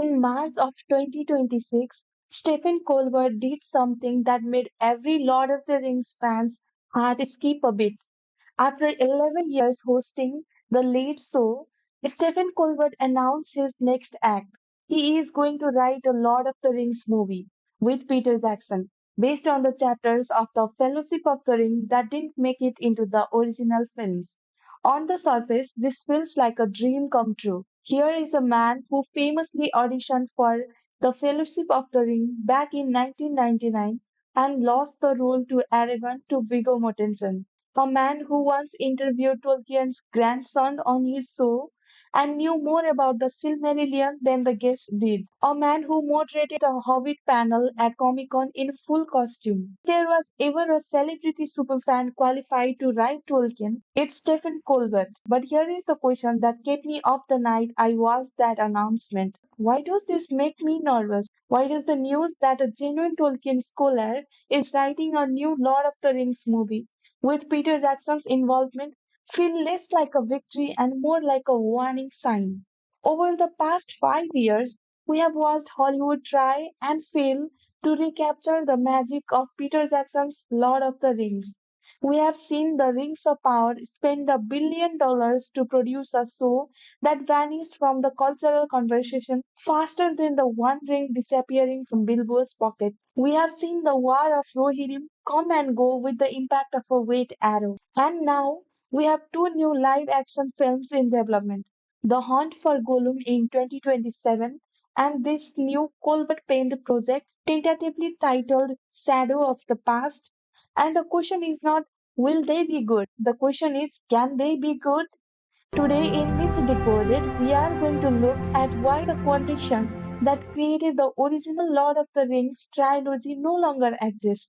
In March of 2026, Stephen Colbert did something that made every Lord of the Rings fan's heart skip a bit. After 11 years hosting the late show, Stephen Colbert announced his next act. He is going to write a Lord of the Rings movie with Peter Jackson, based on the chapters of the Fellowship of the Ring that didn't make it into the original films. On the surface, this feels like a dream come true. Here is a man who famously auditioned for the Fellowship of the Ring back in 1999 and lost the role to Aragorn to Viggo Mortensen, a man who once interviewed Tolkien's grandson on his show and knew more about the Silmarillion than the guest did, a man who moderated a Hobbit panel at Comic Con in full costume. If there was ever a celebrity superfan qualified to write Tolkien, it's Stephen Colbert. But here is the question that kept me up the night I watched that announcement. Why does this make me nervous? Why does the news that a genuine Tolkien scholar is writing a new Lord of the Rings movie with Peter Jackson's involvement feel less like a victory and more like a warning sign? Over the past 5 years, we have watched Hollywood try and fail to recapture the magic of Peter Jackson's Lord of the Rings. We have seen the Rings of Power spend $1 billion to produce a show that vanished from the cultural conversation faster than the one ring disappearing from Bilbo's pocket. We have seen the War of Rohirrim come and go with the impact of a wet arrow. And now we have two new live action films in development: The Hunt for Gollum in 2027 and this new Colbert penned project tentatively titled Shadow of the Past. And the question is not, will they be good? The question is, can they be good? Today in Myth Decoded, we are going to look at why the conditions that created the original Lord of the Rings trilogy no longer exist.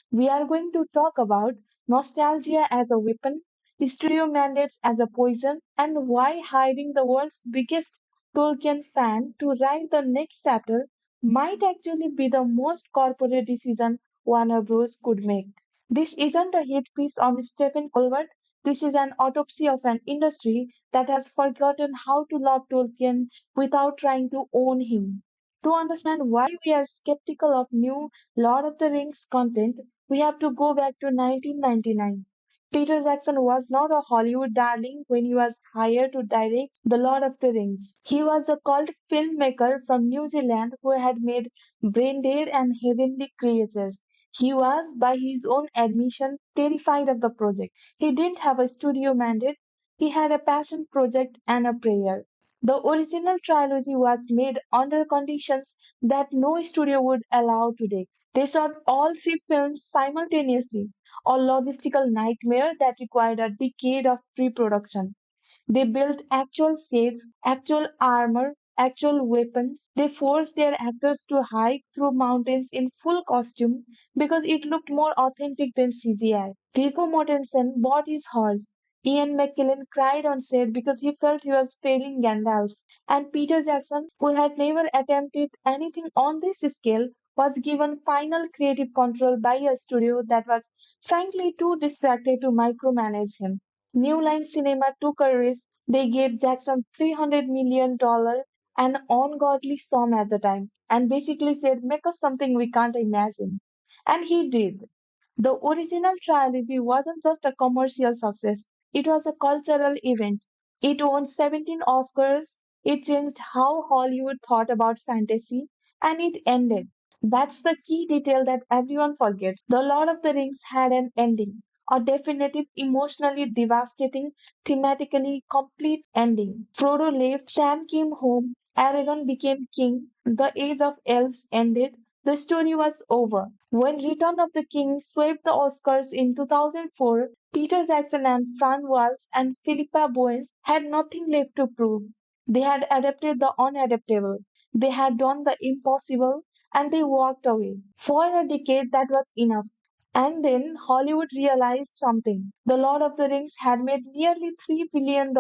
We are going to talk about nostalgia as a weapon, studio mandates as a poison, and why hiring the world's biggest Tolkien fan to write the next chapter might actually be the most corporate decision Warner Bros. Could make. This isn't a hit piece on Stephen Colbert. This is an autopsy of an industry that has forgotten how to love Tolkien without trying to own him. To understand why we are skeptical of new Lord of the Rings content, we have to go back to 1999. Peter Jackson was not a Hollywood darling when he was hired to direct The Lord of the Rings. He was a cult filmmaker from New Zealand who had made Braindead and Heavenly Creatures. He was, by his own admission, terrified of the project. He didn't have a studio mandate, he had a passion project and a prayer. The original trilogy was made under conditions that no studio would allow today. They shot all three films simultaneously, a logistical nightmare that required a decade of pre-production. They built actual sets, actual armor, actual weapons. They forced their actors to hike through mountains in full costume because it looked more authentic than CGI. Viggo Mortensen bought his horse. Ian McKellen cried on set because he felt he was failing Gandalf. And Peter Jackson, who had never attempted anything on this scale, was given final creative control by a studio that was frankly too distracted to micromanage him. New Line Cinema took a risk. They gave Jackson $300 million, an ungodly sum at the time, and basically said, make us something we can't imagine. And he did. The original trilogy wasn't just a commercial success, it was a cultural event. It won 17 Oscars, it changed how Hollywood thought about fantasy, and it ended. That's the key detail that everyone forgets. The Lord of the Rings had an ending, a definitive, emotionally devastating, thematically complete ending. Frodo left, Sam came home, Aragorn became king, the age of elves ended, the story was over. When Return of the King swept the Oscars in 2004, Peter Jackson and Fran Walsh and Philippa Boyens had nothing left to prove. They had adapted the unadaptable. They had done the impossible and they walked away. For a decade, that was enough. And then Hollywood realized something. The Lord of the Rings had made nearly $3 billion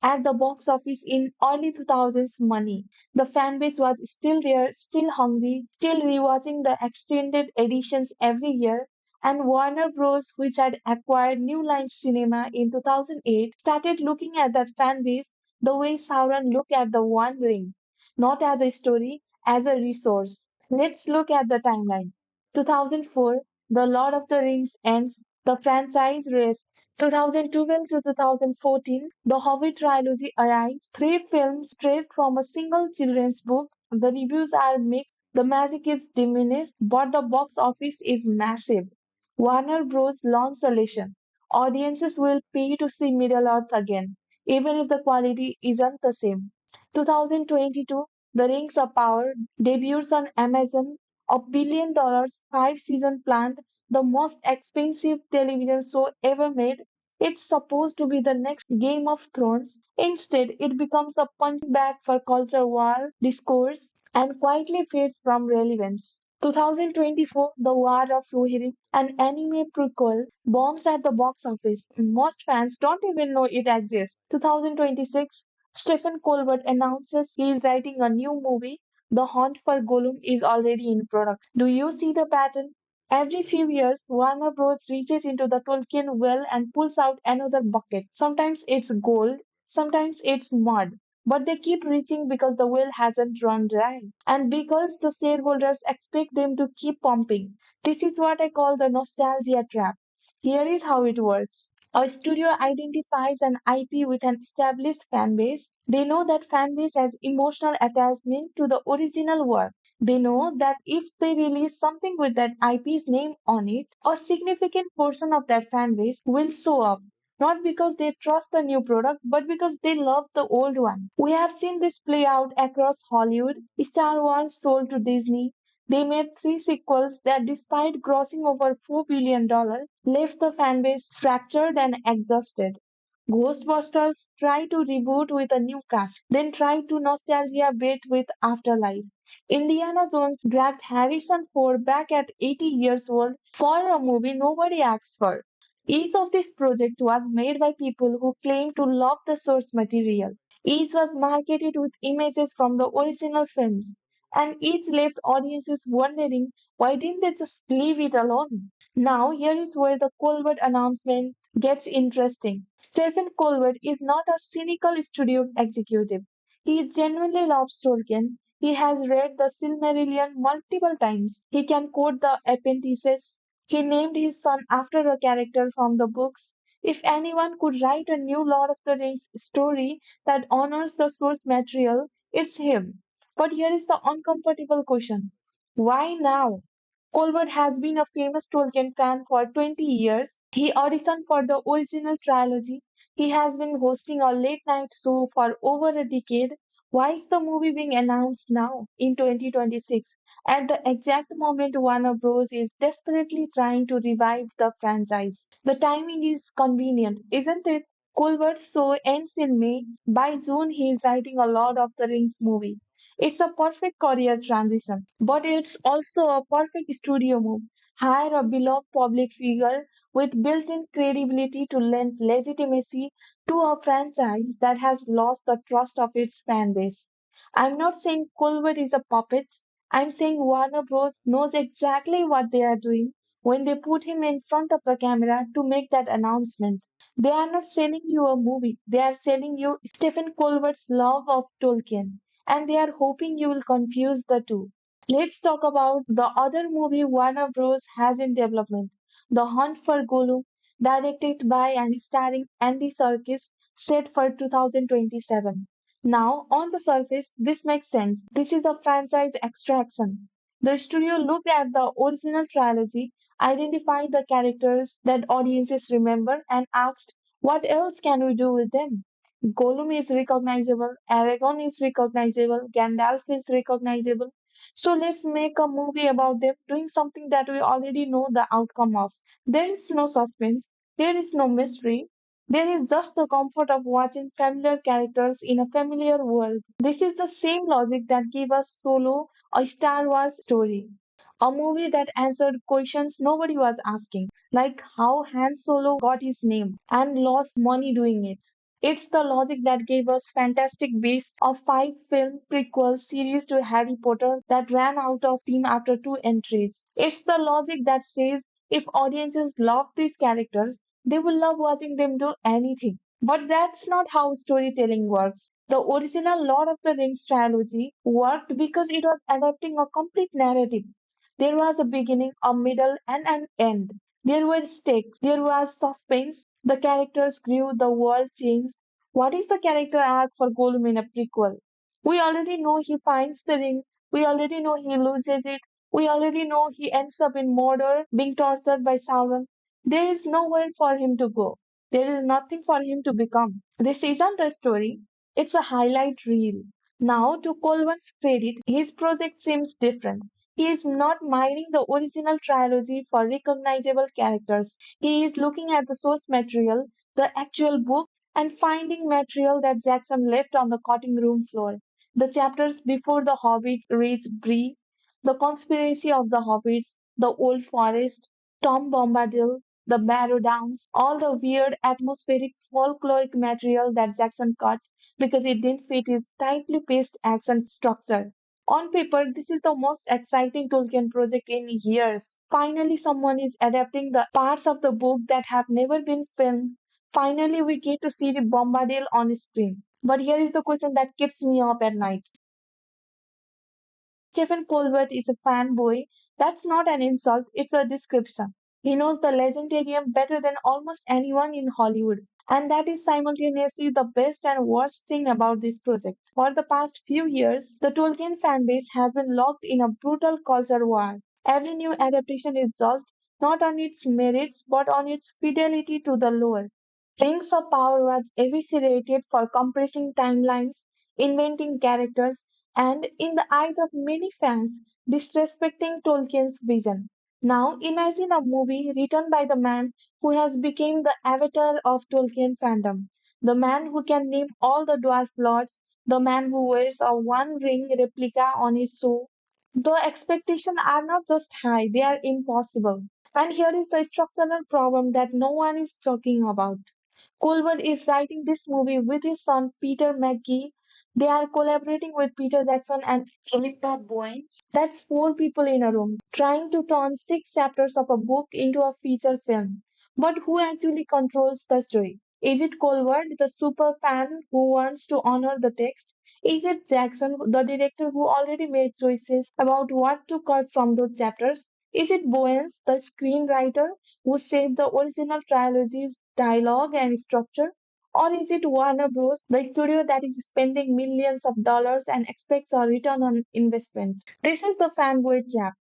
at the box office in early 2000s money. The fan base was still there, still hungry, still rewatching the extended editions every year. And Warner Bros., which had acquired New Line Cinema in 2008, started looking at that fan base the way Sauron looked at the One Ring. not as a story, as a resource. Let's look at the timeline. 2004, The Lord of the Rings ends, the franchise rests. 2012 to 2014, the Hobbit trilogy arrives. Three films traced from a single children's book. The reviews are mixed, the magic is diminished, but the box office is massive. Warner Bros. Launched a lesson. Audiences will pay to see Middle Earth again, even if the quality isn't the same. 2022, The Rings of Power debuts on Amazon, $1 billion, 5 season planned, the most expensive television show ever made. It's supposed to be the next Game of Thrones. Instead, it becomes a punching bag for culture war discourse and quietly fades from relevance. 2024, The War of Rohirrim, an anime prequel, bombs at the box office. Most fans don't even know it exists. 2026, Stephen Colbert announces he is writing a new movie. The hunt for Gollum is already in production. Do you see the pattern? Every few years, Warner Bros. Reaches into the Tolkien well and pulls out another bucket. Sometimes it's gold, sometimes it's mud. But they keep reaching because the well hasn't run dry. And because the shareholders expect them to keep pumping. This is what I call the nostalgia trap. Here is how it works. A studio identifies an IP with an established fan base. They know that fan base has emotional attachment to the original work. They know that if they release something with that IP's name on it, a significant portion of that fan base will show up. Not because they trust the new product, but because they love the old one. We have seen this play out across Hollywood. Star Wars sold to Disney. They made three sequels that, despite grossing over $4 billion, left the fanbase fractured and exhausted. Ghostbusters tried to reboot with a new cast, then tried to nostalgia bait with Afterlife. Indiana Jones dragged Harrison Ford back at 80 years old for a movie nobody asked for. Each of these projects was made by people who claimed to love the source material. Each was marketed with images from the original films, and each left audiences wondering why didn't they just leave it alone? Now, here is where the Colbert announcement gets interesting. Stephen Colbert is not a cynical studio executive. He genuinely loves Tolkien. He has read the Silmarillion multiple times. He can quote the appendices. He named his son after a character from the books. If anyone could write a new Lord of the Rings story that honors the source material, it's him. But here is the uncomfortable question. Why now? Colbert has been a famous Tolkien fan for 20 years. He auditioned for the original trilogy. He has been hosting a late night show for over a decade. Why is the movie being announced now in 2026? At the exact moment Warner Bros. Is desperately trying to revive the franchise. The timing is convenient, isn't it? Colbert's show ends in May. By June, he is writing a Lord of the Rings movie. It's a perfect career transition, but it's also a perfect studio move. Hire a beloved public figure with built-in credibility to lend legitimacy to a franchise that has lost the trust of its fan base. I'm not saying Colbert is a puppet. I'm saying Warner Bros. Knows exactly what they are doing when they put him in front of the camera to make that announcement. They are not selling you a movie. They are selling you Stephen Colbert's love of Tolkien, and they are hoping you will confuse the two. Let's talk about the other movie Warner Bros. Has in development, The Hunt for Gollum, directed by and starring Andy Serkis, set for 2027. Now, on the surface, this makes sense. This is a franchise extraction. The studio looked at the original trilogy, identified the characters that audiences remember, and asked, what else can we do with them? Gollum is recognizable, Aragorn is recognizable, Gandalf is recognizable. So let's make a movie about them doing something that we already know the outcome of. There is no suspense, there is no mystery, there is just the comfort of watching familiar characters in a familiar world. This is the same logic that gave us Solo, a Star Wars story. A movie that answered questions nobody was asking, like how Han Solo got his name and lost money doing it. It's the logic that gave us Fantastic Beasts, a five-film prequel series to Harry Potter that ran out of steam after two entries. It's the logic that says if audiences love these characters, they will love watching them do anything. But that's not how storytelling works. The original Lord of the Rings trilogy worked because it was adapting a complete narrative. There was a beginning, a middle, and an end. There were stakes, there was suspense, the characters grew, the world changed. What is the character arc for Gollum in a prequel? We already know he finds the ring, we already know he loses it, we already know he ends up in Mordor being tortured by Sauron. There is nowhere for him to go. There is nothing for him to become. This isn't a story, it's a highlight reel. Now, to Colvin's credit, his project seems different. He is not mining the original trilogy for recognizable characters. He is looking at the source material, the actual book, and finding material that Jackson left on the cutting room floor. The chapters before the Hobbits reach Bree, the conspiracy of the Hobbits, the Old Forest, Tom Bombadil, the Barrow Downs, all the weird atmospheric folkloric material that Jackson cut because it didn't fit his tightly paced action structure. On paper, this is the most exciting Tolkien project in years. Finally, someone is adapting the parts of the book that have never been filmed. Finally, we get to see the Bombadil on screen. But here is the question that keeps me up at night. Stephen Colbert is a fanboy. That's not an insult, it's a description. He knows the legendarium better than almost anyone in Hollywood. And that is simultaneously the best and worst thing about this project. For the past few years, the Tolkien fanbase has been locked in a brutal culture war. Every new adaptation is judged not on its merits but on its fidelity to the lore. Rings of Power was eviscerated for compressing timelines, inventing characters, and, in the eyes of many fans, disrespecting Tolkien's vision. Now imagine a movie written by the man who has become the avatar of Tolkien fandom, the man who can name all the dwarf lords, the man who wears a one ring replica on his show. The expectations are not just high, they are impossible. And here is the structural problem that no one is talking about. Colbert is writing this movie with his son Peter McGee. They are collaborating with Peter Jackson and Philippa Boyens. That's four people in a room trying to turn six chapters of a book into a feature film. But who actually controls the story? Is it Colbert, the super fan who wants to honor the text? Is it Jackson, the director who already made choices about what to cut from those chapters? Is it Boyens, the screenwriter who shaped the original trilogy's dialogue and structure? Or is it Warner Bros., the studio that is spending millions of dollars and expects a return on investment? This is the fanboy trap.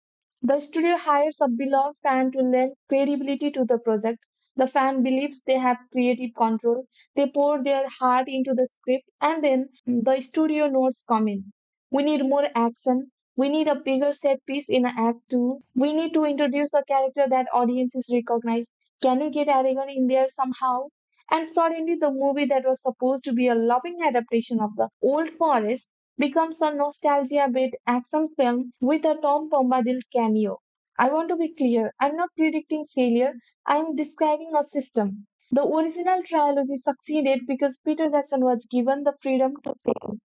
The studio hires a beloved fan to lend credibility to the project. The fan believes they have creative control. They pour their heart into the script, and then the studio notes come in. We need more action. We need a bigger set piece in Act 2. We need to introduce a character that audiences recognize. Can we get Aragon in there somehow? And suddenly, the movie that was supposed to be a loving adaptation of the Old Forest becomes a nostalgia bait action film with a Tom Bombadil cameo. I want to be clear, I'm not predicting failure, I'm describing a system. The original trilogy succeeded because Peter Jackson was given the freedom to fail.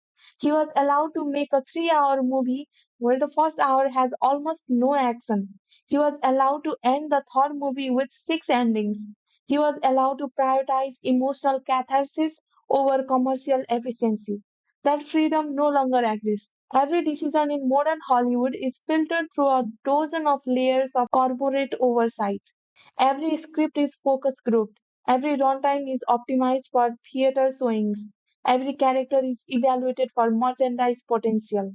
He was allowed to make a 3 hour movie where the first hour has almost no action. He was allowed to end the third movie with six endings. He was allowed to prioritize emotional catharsis over commercial efficiency. That freedom no longer exists. Every decision in modern Hollywood is filtered through a dozen of layers of corporate oversight. Every script is focus grouped. Every runtime is optimized for theater showings. Every character is evaluated for merchandise potential.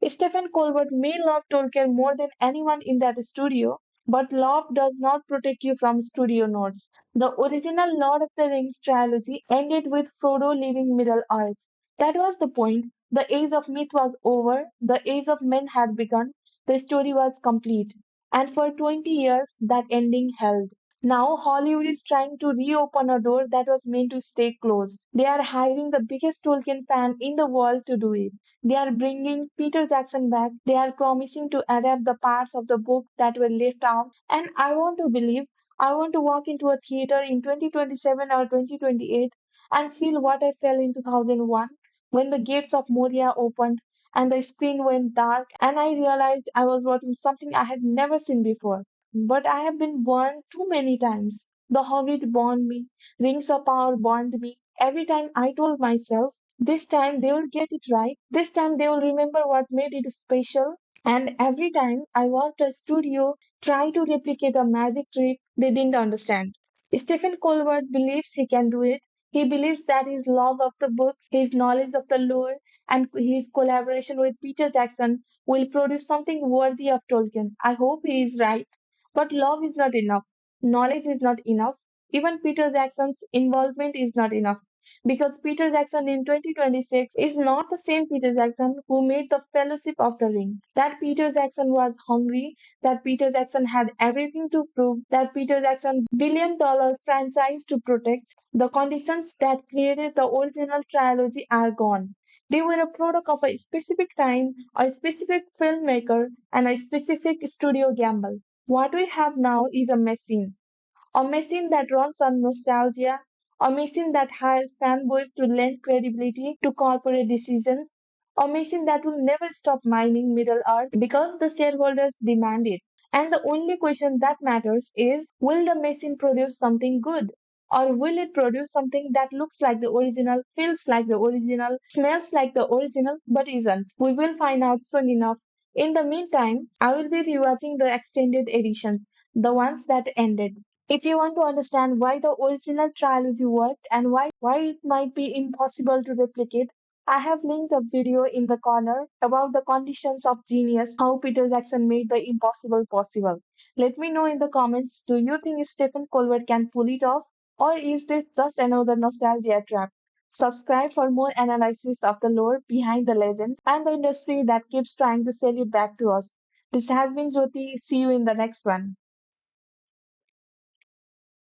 Stephen Colbert may love Tolkien more than anyone in that studio, but love does not protect you from studio notes. The original Lord of the Rings trilogy ended with Frodo leaving Middle Earth. That was the point. The age of myth was over, the age of men had begun, the story was complete. And for 20 years, that ending held. Now Hollywood is trying to reopen a door that was meant to stay closed. They are hiring the biggest Tolkien fan in the world to do it. They are bringing Peter Jackson back. They are promising to adapt the parts of the book that were left out. And I want to believe, I want to walk into a theater in 2027 or 2028 and feel what I felt in 2001 when the gates of Moria opened and the screen went dark and I realized I was watching something I had never seen before. But I have been burned too many times. The Hobbit burned me. Rings of Power burned me. Every time I told myself, This time they will get it right. This time they will remember what made it special. And every time I watched a studio try to replicate a magic trick they didn't understand. Stephen Colbert believes he can do it. He believes that his love of the books, his knowledge of the lore, and his collaboration with Peter Jackson will produce something worthy of Tolkien. I hope he is right. But love is not enough. Knowledge is not enough. Even Peter Jackson's involvement is not enough. Because Peter Jackson in 2026 is not the same Peter Jackson who made the Fellowship of the Ring. That Peter Jackson was hungry, that Peter Jackson had everything to prove, that Peter Jackson $1 billion franchise to protect. The conditions that created the original trilogy are gone. They were a product of a specific time, a specific filmmaker, and a specific studio gamble. What we have now is a machine that runs on nostalgia, a machine that hires fanboys to lend credibility to corporate decisions, a machine that will never stop mining Middle Earth because the shareholders demand it. And the only question that matters is, will the machine produce something good? Or will it produce something that looks like the original, feels like the original, smells like the original, but isn't? We will find out soon enough. In the meantime, I will be rewatching the extended editions, the ones that ended. If you want to understand why the original trilogy worked and why it might be impossible to replicate, I have linked a video in the corner about the conditions of genius, how Peter Jackson made the impossible possible. Let me know in the comments, do you think Stephen Colbert can pull it off? Or is this just another nostalgia trap? Subscribe for more analysis of the lore behind the legend and the industry that keeps trying to sell it back to us. This has been Jyoti. See you in the next one.